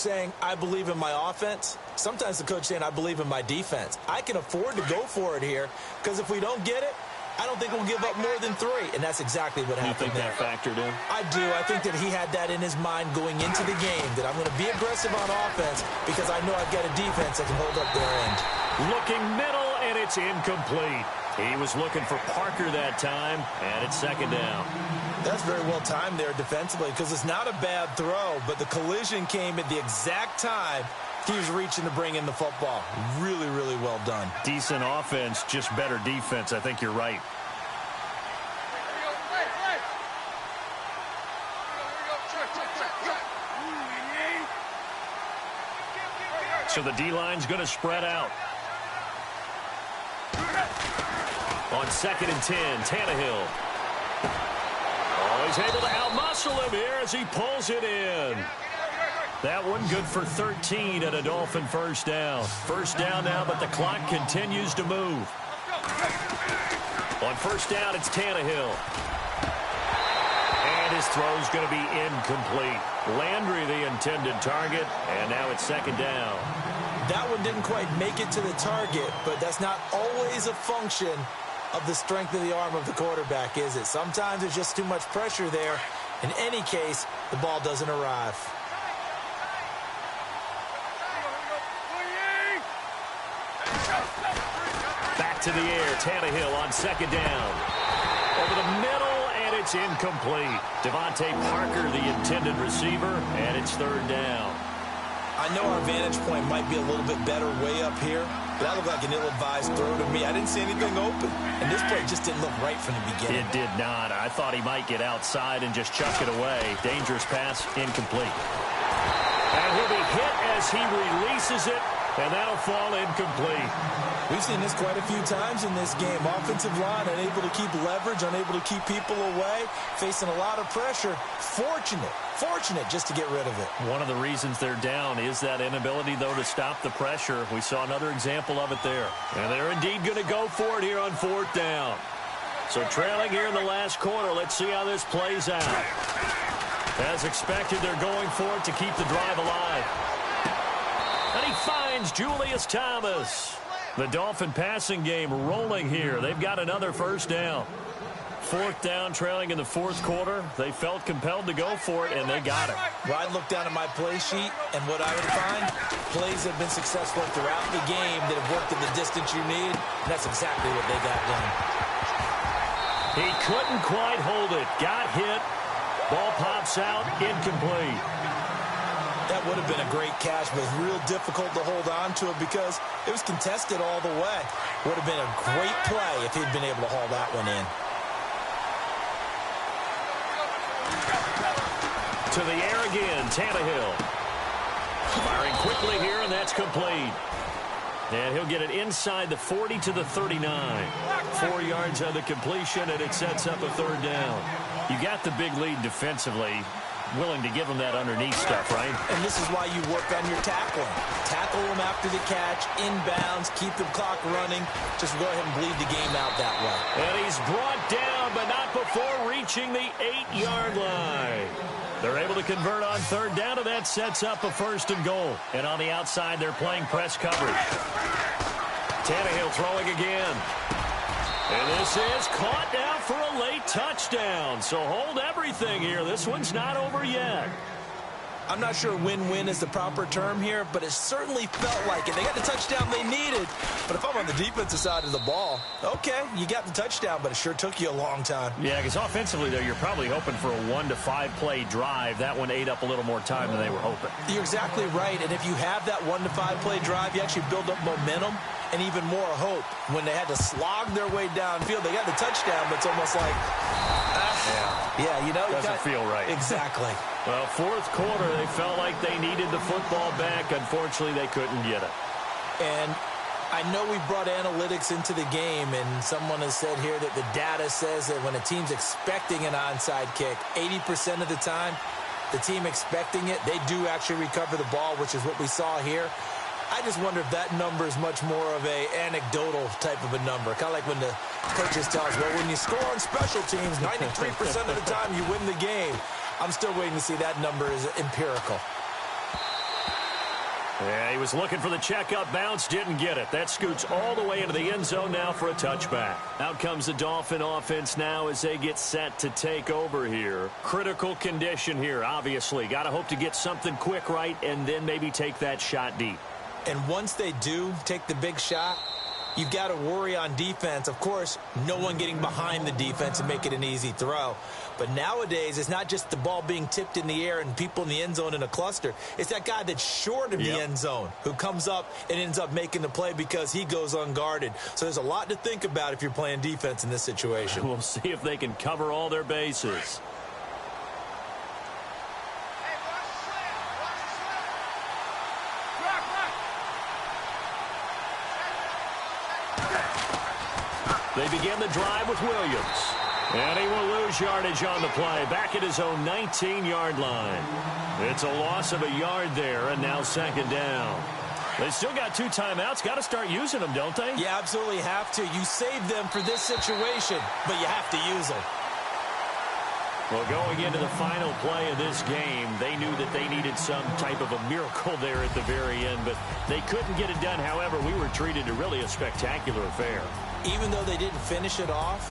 saying, I believe in my offense. Sometimes the coach saying, I believe in my defense. I can afford to go for it here because if we don't get it, I don't think we'll give up more than 3. And that's exactly what happened there. You think that factored in? I do. I think that he had that in his mind going into the game, that I'm going to be aggressive on offense because I know I've got a defense that can hold up their end. Looking middle, and it's incomplete. He was looking for Parker that time, and it's second down. That's very well timed there defensively because it's not a bad throw, but the collision came at the exact time he was reaching to bring in the football. Really, really well done. Decent offense, just better defense. I think you're right. So the D-line's going to spread out. On 2nd and 10, Tannehill. Oh, he's able to outmuscle him here as he pulls it in. That one good for 13 and a Dolphin first down. First down now, but the clock continues to move. On first down, it's Tannehill. And his throw's going to be incomplete. Landry the intended target, and now it's second down. That one didn't quite make it to the target, but that's not always a function of the strength of the arm of the quarterback, is it? Sometimes there's just too much pressure there. In any case, the ball doesn't arrive. Back to the air, Tannehill on second down. Over the middle, and it's incomplete. Devontae Parker, the intended receiver, and it's third down. I know our vantage point might be a little bit better way up here, but that looked like an ill-advised throw to me. I didn't see anything open, and this play just didn't look right from the beginning. It did not. I thought he might get outside and just chuck it away. Dangerous pass, incomplete. And he'll be hit as he releases it, and that'll fall incomplete. We've seen this quite a few times in this game. Offensive line unable to keep leverage, unable to keep people away, facing a lot of pressure. Fortunate just to get rid of it. One of the reasons they're down is that inability, though, to stop the pressure. We saw another example of it there. And they're indeed going to go for it here on fourth down. So trailing here in the last quarter, let's see how this plays out. As expected, they're going for it to keep the drive alive. And he finds Julius Thomas. The Dolphin passing game rolling here. They've got another first down. Fourth down, trailing in the fourth quarter. They felt compelled to go for it, and they got it. Well, I look down at my play sheet, and what I would find, plays have been successful throughout the game that have worked in the distance you need, and that's exactly what they got done. He couldn't quite hold it. Got hit. Ball pops out, incomplete. That would have been a great catch, but it was real difficult to hold on to it because it was contested all the way. Would have been a great play if he'd been able to haul that one in. To the air again, Tannehill. Firing quickly here, and that's complete. And he'll get it inside the 40 to the 39. 4 yards on the completion, and it sets up a third down. You got the big lead defensively. Willing to give them that underneath stuff, right? And this is why you work on your tackling. Tackle them after the catch, inbounds, keep the clock running. Just go ahead and bleed the game out that way. And he's brought down, but not before reaching the 8-yard line. They're able to convert on third down, and that sets up a first and goal. And on the outside, they're playing press coverage. Tannehill throwing again. And this is caught now for a late touchdown. So hold everything here. This one's not over yet. I'm not sure win-win is the proper term here, but it certainly felt like it. They got the touchdown they needed, but if I'm on the defensive side of the ball, okay, you got the touchdown, but it sure took you a long time. Yeah, because offensively, though, you're probably hoping for a 1 to 5 play drive. That one ate up a little more time than they were hoping. You're exactly right, and if you have that 1 to 5 play drive, you actually build up momentum and even more hope. When they had to slog their way downfield, they got the touchdown, but it's almost like, yeah, you know. Doesn't feel right. Exactly. Well, fourth quarter, they felt like they needed the football back. Unfortunately, they couldn't get it. And I know we brought analytics into the game, and someone has said here that the data says that when a team's expecting an onside kick, 80% of the time, the team expecting it, they do actually recover the ball, which is what we saw here. I just wonder if that number is much more of a anecdotal type of a number. Kind of like when the coaches tell us, well, when you score on special teams, 93% of the time you win the game. I'm still waiting to see that number is empirical. Yeah, he was looking for the checkup bounce, didn't get it. That scoots all the way into the end zone now for a touchback. Out comes the Dolphin offense now as they get set to take over here. Critical condition here, obviously. Got to hope to get something quick right and then maybe take that shot deep. And once they do take the big shot, you've got to worry on defense. Of course, no one getting behind the defense and make it an easy throw. But nowadays, it's not just the ball being tipped in the air and people in the end zone in a cluster. It's that guy that's short of the end zone who comes up and ends up making the play because he goes unguarded. So there's a lot to think about if you're playing defense in this situation. We'll see if they can cover all their bases. They begin the drive with Williams. And he will lose yardage on the play. Back at his own 19-yard line. It's a loss of a yard there, and now second down. They still got 2 timeouts. Got to start using them, don't they? You absolutely have to. You save them for this situation, but you have to use them. Well, going into the final play of this game, they knew that they needed some type of a miracle there at the very end, but they couldn't get it done. However, we were treated to really a spectacular affair. Even though they didn't finish it off,